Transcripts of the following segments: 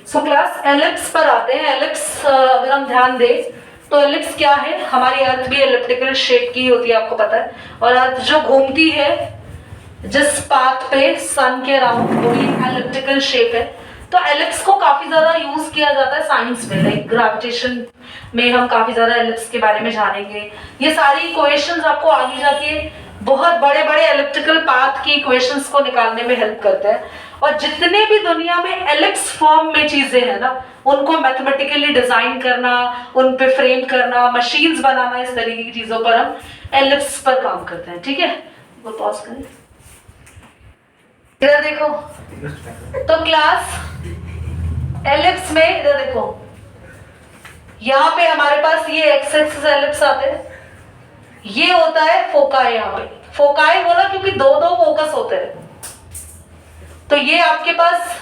So class ellipse पर आते हैं। एलिप्स अगर हम ध्यान दें तो एलिप्स क्या है, हमारी अर्थ भी एलिप्टिकल शेप की होती है, आपको पता है। और अर्थ जो घूमती है जिस पाथ पे सन के अराउंड, वो भी एलिप्टिकल शेप है। तो एलिप्स को काफी ज्यादा यूज किया जाता है साइंस में, लाइक ग्रेविटेशन में हम काफी ज्यादा एलिप्स के बारे में जानेंगे। ये सारी इक्वेशंस आपको आगे जाके बहुत बड़े बड़े एलिप्टिकल पाथ की इक्वेशंस को निकालने में हेल्प करते हैं। और जितने भी दुनिया में एलिप्स फॉर्म में चीजें हैं ना, उनको मैथमेटिकली डिजाइन करना, उन पे फ्रेम करना, मशीन्स बनाना, इस तरीके की चीजों पर हम एलिप्स पर काम करते हैं। ठीक है, वो पॉज करें। इधर देखो तो क्लास एलिप्स में इधर देखो, यहाँ पे हमारे पास ये एक्स एक्सिस एलिप्स आते हैं, ये होता है फोकाई। यहाँ पे फोकाई बोला क्योंकि दो दो फोकस होते हैं। तो ये आपके पास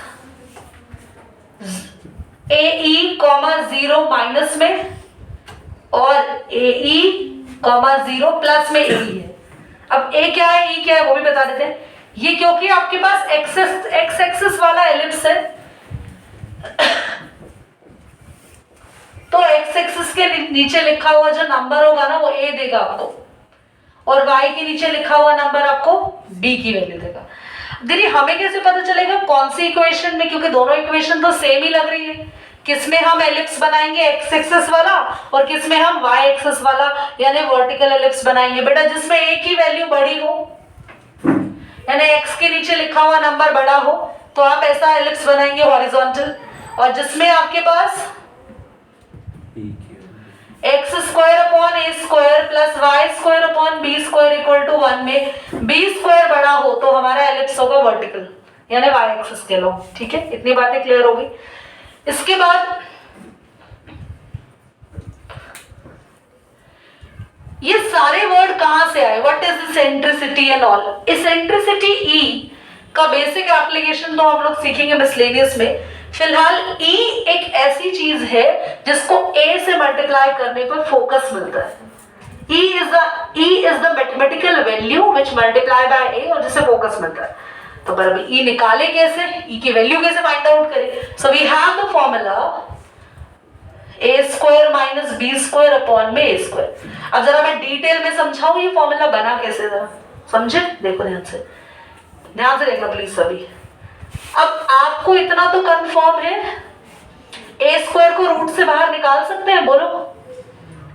AE, 0 माइनस में और AE, 0 प्लस में AE है। अब A क्या है, E क्या है, वो भी बता देते हैं। ये क्योंकि आपके पास एक्स एक्सिस वाला एलिप्स है तो एक्स एक्सिस के नीचे लिखा हुआ जो नंबर होगा ना, वो A देगा आपको, और Y के नीचे लिखा हुआ नंबर आपको B की वैल्यू देगा। दीदी हमें कैसे पता चलेगा कौन सी इक्वेशन में, क्योंकि दोनों इक्वेशन तो सेम ही लग रही है, किसमें हम एलिप्स बनाएंगे एक्स एक्सिस वाला और किसमें हम वाई एक्सिस वाला यानी वर्टिकल एलिप्स बनाएंगे। बेटा जिसमें एक ही वैल्यू बड़ी हो, यानी एक्स के नीचे लिखा हुआ नंबर बड़ा हो, तो आप ऐसा एलिप्स बनाएंगे हॉरिजॉन्टल। और जिसमें आपके पास x square upon a square plus y square upon b square equal to 1 में बी स्क्वायर बड़ा हो, तो हमारा एलिप्स होगा वर्टिकल यानी वाई एक्सिस के लो। ठीक है, इतनी बातें क्लियर हो गई। इसके बाद ये सारे वर्ड कहां से आए, what is eccentricity and all. Eccentricity e का बेसिक एप्लीकेशन तो हम लोग सीखेंगे मिसलेनियस में। फिलहाल ई एक ऐसी चीज है जिसको ए से मल्टीप्लाई करने पर फोकस मिलता है। E is the mathematical value which multiply by a, और जिससे फोकस मिलता है। तो पर अभी ई निकाले कैसे, ई की वैल्यू कैसे फाइंड आउट करें। So we have the formula A square minus B square upon में ए स्क्वायर। अब जरा मैं डिटेल में समझाऊं ये फॉर्मूला बना कैसे, जरा समझे, देखो ध्यान से देखना प्लीज सभी। अब आपको इतना तो कंफर्म है, ए स्क्वायर को रूट से बाहर निकाल सकते हैं, बोलो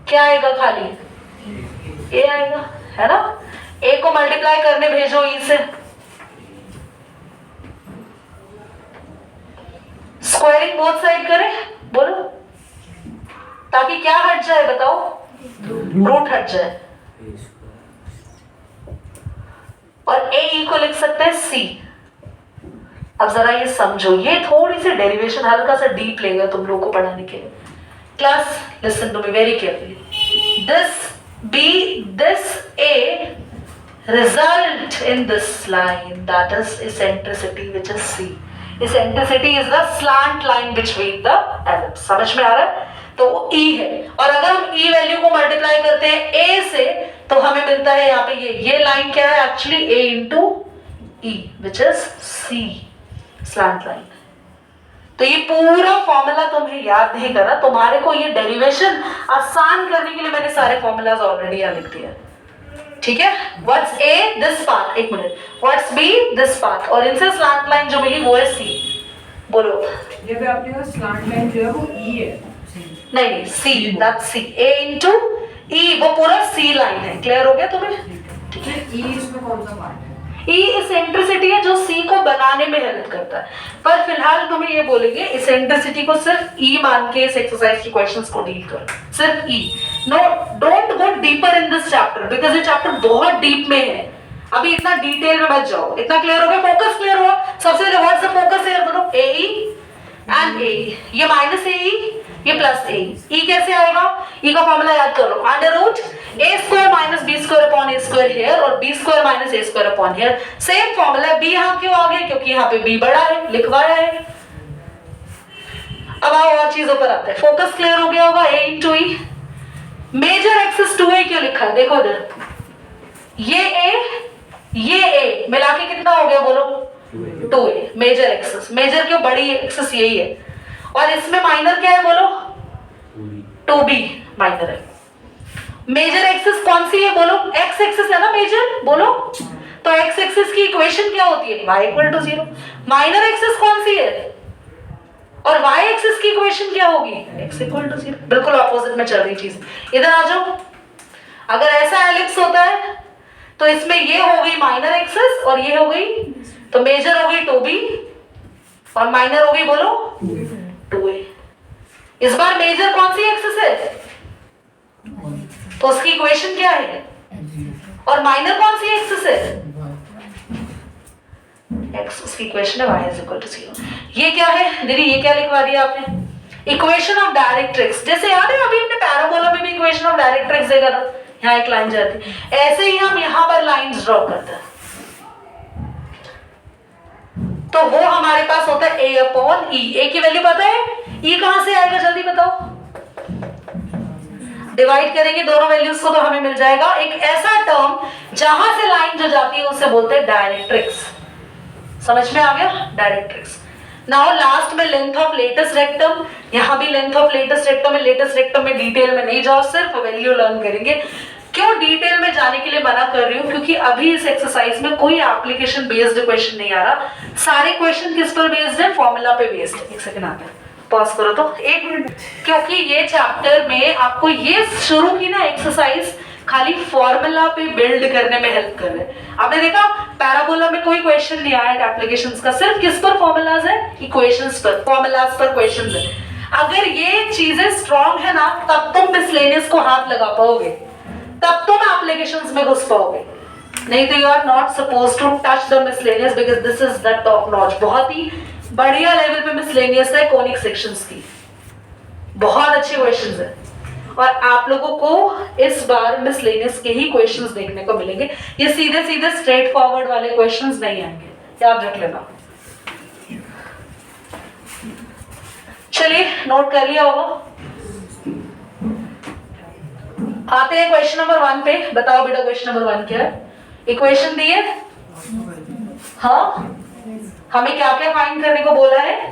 क्या आएगा, खाली ए आएगा, है ना। ए को मल्टीप्लाई करने भेजो ई से, स्क्वायरिंग बोथ साइड करें, बोलो, ताकि क्या हट जाए बताओ, रूट हट जाए। और ए ई को लिख सकते हैं सी। अब जरा ये समझो, ये थोड़ी सी डेरिवेशन हल्का सा डीप लेगा तुम लोगों को पढ़ाने के लिए। Class listen to me very carefully. This a result in this line, that is eccentricity, which is C. Eccentricity is the slant line between the ellipse. समझ में आ रहा है, तो वो E है। और अगर हम E वैल्यू को मल्टीप्लाई करते हैं A से, तो हमें मिलता है यहाँ पे ये लाइन क्या है actually, A into E, which is C, slant line। तो ये पूरा फॉर्मूला तुम्हें याद नहीं करना, तुम्हारे को ये डेरिवेशन आसान करने के लिए मैंने सारे फॉर्मूलाज ऑलरेडी यहाँ लिख दिया। ठीक है, व्हाट्स A, दिस पाथ, एक minute, what's B, this path, और इनसे स्लैंट लाइन जो मिली वो है C। बोलो, ये भी आपने कहा स्लैंट लाइन जो है वो E है, नहीं C, that's C, A into E, वो पूरा C लाइन है। क्लियर हो गया तुम्हें? ठीक है, E इसमें कौन सा पार्ट है? E इसेंट्रिसिटी है जो C को बनाने में हेल्प करता है। पर फिलहाल तुम्हें ये बोलेंगे इसेंट्रिसिटी को सिर्फ E मान के इस एक्सरसाइज की क्वेश्चंस को डील करो, सिर्फ E। No, don't go deeper in this chapter, because ये चैप्टर बहुत डीप में है। अभी इतना डिटेल में मत जाओ। इतना क्लियर हो गया, फोकस क्लियर हुआ। सबसे व्हाट्स द फोकस है, बोलो AE एंड AE, ये माइनस AE, ये प्लस AE। E कैसे आएगा, E का फॉर्मूला याद कर लो, under root A square minus B square upon A square here और B square minus A square upon here. Same formula. B यहाँ क्यों आ गया, क्योंकि यहाँ पे B बड़ा है, लिखवाया है। अब आओ और चीजों पर आते हैं। फोकस क्लियर हो गया होगा, A into E। Major axis 2A क्यों लिखा है, देखो इधर, ये A मिला के कितना हो गया बोलो, 2A। मेजर एक्सिस, मेजर क्यों, बड़ी एक्सिस यही है। और इसमें माइनर क्या है बोलो? 2b माइनर है। मेजर एक्सिस कौन सी है बोलो? एक्स एक्सिस है ना मेजर, बोलो। तो एक्स एक्सिस की इक्वेशन क्या होती है? y equal to 0। Minor axis कौन सी है? और y एक्सिस की इक्वेशन क्या होगी? x equal to 0। बिल्कुल ऑपोजिट में चल रही चीज। इधर आ जाओ। अगर ऐसा एलिप्स होता है तो इसमें ये हो गई माइनर एक्सिस और ये हो गई, तो मेजर हो गई 2b और माइनर हो गई बोलो 2a। इस बार मेजर कौन सी एक्सिस है? तो उसकी इक्वेशन क्या है? और माइनर कौन सी एक्सिस है? x, उसकी इक्वेशन है y इज इक्वल टू 0। ये क्या है दीदी? ये क्या लिखवा दिया आपने? Equation of directrix. जैसे याद है अभी हमने पैराबोला में भी इक्वेशन ऑफ डायरेक्ट्रिक्स देखा था, यहाँ एक लाइन जाती, ऐसे ही हम यहाँ पर लाइंस ड्रॉ करते हैं। तो वो हमारे पास होता है a अपॉन e। a की वैल्यू पता है? e कहां से आएगा जल्दी बताओ? डिवाइड करेंगे दोनों वैल्यूज को तो हमें मिल जाएगा एक ऐसा टर्म जहां से लाइन जो जाती है उसे बोलते हैं डायरेक्ट्रिक्स। समझ में आ गया? डायरेक्ट्रिक्स। नाउ लास्ट में लेंथ ऑफ लेटेस्ट रेक्टम। यहां भी लेंथ ऑफ लेटेस्ट रेक्टम है। लेटेस्ट रेक्टम में डिटेल में नहीं जाओ, सिर्फ वैल्यू लर्न करेंगे। क्यों डिटेल में जाने के लिए मना कर रही हूं? क्योंकि अभी इस एक्सरसाइज में कोई एप्लीकेशन बेस्ड क्वेश्चन नहीं आ रहा। सारे क्वेश्चन किस पर बेस्ड है? फॉर्मूला पे बेस्ड है। एक सेकंड आता है, पॉज करो तो 1 मिनट। क्योंकि ये चैप्टर में आपको ये शुरू की ना एक्सरसाइज खाली फॉर्मूला पे बिल्ड करने में हेल्प कर रहे हैं। आपने देखा पैराबोला में कोई क्वेश्चन नहीं आया एप्लीकेशंस का, सिर्फ किस पर फॉर्मूलाज है? इक्वेशंस पर, फॉर्मूलाज पर क्वेश्चंस है। अगर ये चीजें स्ट्रांग है ना तब तुम मिसलेनियस को हाथ लगा पाओगे, तब तुम एप्लीकेशंस में घुस पाओगे। नहीं तो you are not suppose to touch the miscellaneous because this is the top notch. बहुत ही बढ़िया लेवल पे मिसलेनियस है कोनिक सेक्शंस की, बहुत अच्छे क्वेश्चंस है। और आप लोगों को इस बार मिसलेनियस के ही क्वेश्चंस देखने को मिलेंगे। ये सीधे सीधे स्ट्रेट फॉरवर्ड वाले क्वेश्चंस नहीं आएंगे, याद रख लेना। चलिए नोट कर लिया होगा। आते हैं क्वेश्चन नंबर 1 पे। बताओ बेटा क्वेश्चन नंबर 1 क्या है? इक्वेशन दी है, हाँ। हमें क्या क्या फाइंड करने को बोला है?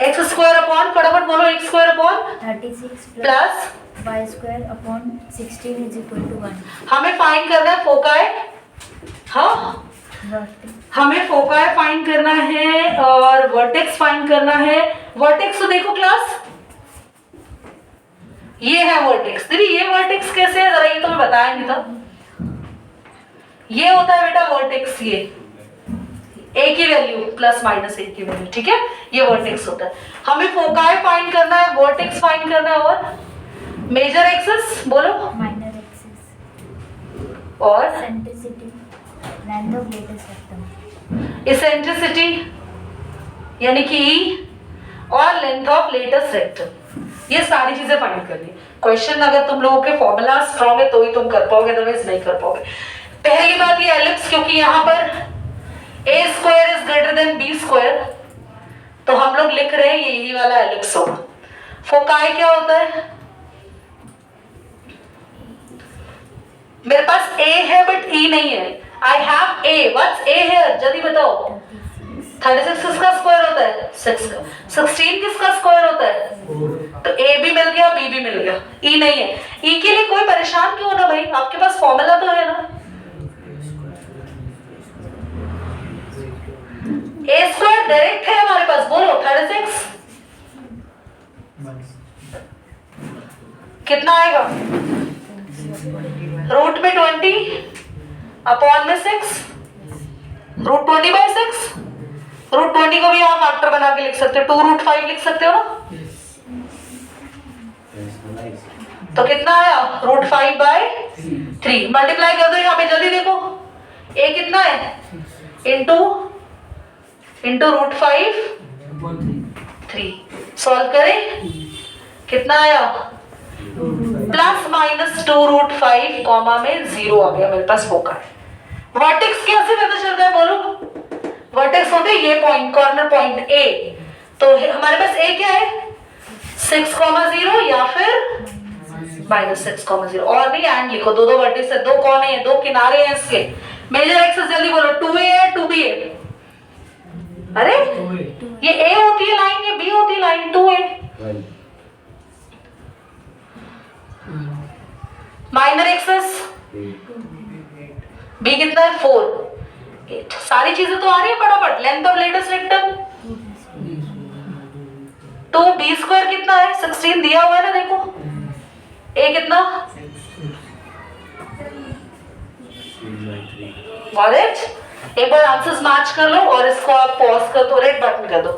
एक्स स्क्वायर अपॉन, फटाफट बोलो, X square upon 36 plus y square upon 16 is equal to 1। हमें फाइंड करना है फोकाई, हाँ हमें फोकाई फाइंड करना है और वर्टेक्स फाइंड करना है। वर्टेक्स तो देखो क्लास, ये है वर्टेक्स। दीदी ये वर्टेक्स कैसे है? जरा ये तो मैं बताया नहीं था। ये होता है बेटा वर्टेक्स, ये ए की वैल्यू प्लस माइनस ए की वैल्यू, ठीक है? ये वर्टेक्स होता है। हमें फोकाई फाइंड करना है, वर्टेक्स फाइंड करना है और मेजर एक्सिस बोलो, माइनर एक्सिस और centricity, length of latus rectum, eccentricity यानी कि ई, और लेंथ ऑफ लेटेस्ट रेक्टम। ये सारी चीजें फाइंड करनी। क्वेश्चन अगर तुम लोगों के फॉर्मूला स्ट्रॉन्ग है तो ही तुम कर पाओगे, अदरवाइज नहीं कर पाओगे। पहली बात ये एलिप्स, क्योंकि यहाँ पर a square is greater than b square, तो हम लोग लिख रहे हैं यही वाला एलिप्स होगा। फोकाई क्या होता है? मेरे पास a है बट e नहीं है। I have a, what's a here? जल्दी बताओ। 36 किसका स्क्वायर होता है? 6 का। 16 किसका स्क्वायर होता है? तो a भी मिल गया, b भी मिल गया, e नहीं है। e के लिए कोई परेशान क्यों होना भाई, आपके पास फॉर्मूला तो है ना। a स्क्वायर डायरेक्ट है हमारे पास, बोलो 36 कितना आएगा? रूट में 20 अपॉन में 6, रूट 20/6। रूट 20 को भी आप फैक्टर बना के लिख सकते हो, 2√5 लिख सकते हो ना। तो कितना आया? √5/3। मल्टीप्लाई कर दो यहाँ पे, जल्दी देखो a कितना है? इंटू √5/3। सॉल्व करें, कितना आया? प्लस माइनस 2√5 कॉमा में 0 आ गया मेरे पास फोका है। वर्टेक्स कैसे पता चलता है बोलो? वर्टेक्स होते हैं ये पॉइंट, कॉर्नर पॉइंट ए। तो हमारे पास ए क्या है? 6,0 या फिर -6,0। और नहीं एंड लिखो, दो वर्टेक्स है, दो कोने हैं, दो किनारे हैं इसके। मेजर एक्सिस जल्दी बोलो, 2a है 2b है? अरे ये ए होती है लाइन, ये बी होती है line, 2a minor access B कितना है 4 8 सारी चीजें तो आ रही है फटाफट। Length of latus rectum 2b square कितना है 16 दिया हुआ है ना, देखो a कितना गॉट इट। एक बार आंसर्स मैच कर लो और इसको आप पॉज कर दो, रेड बटन कर दो।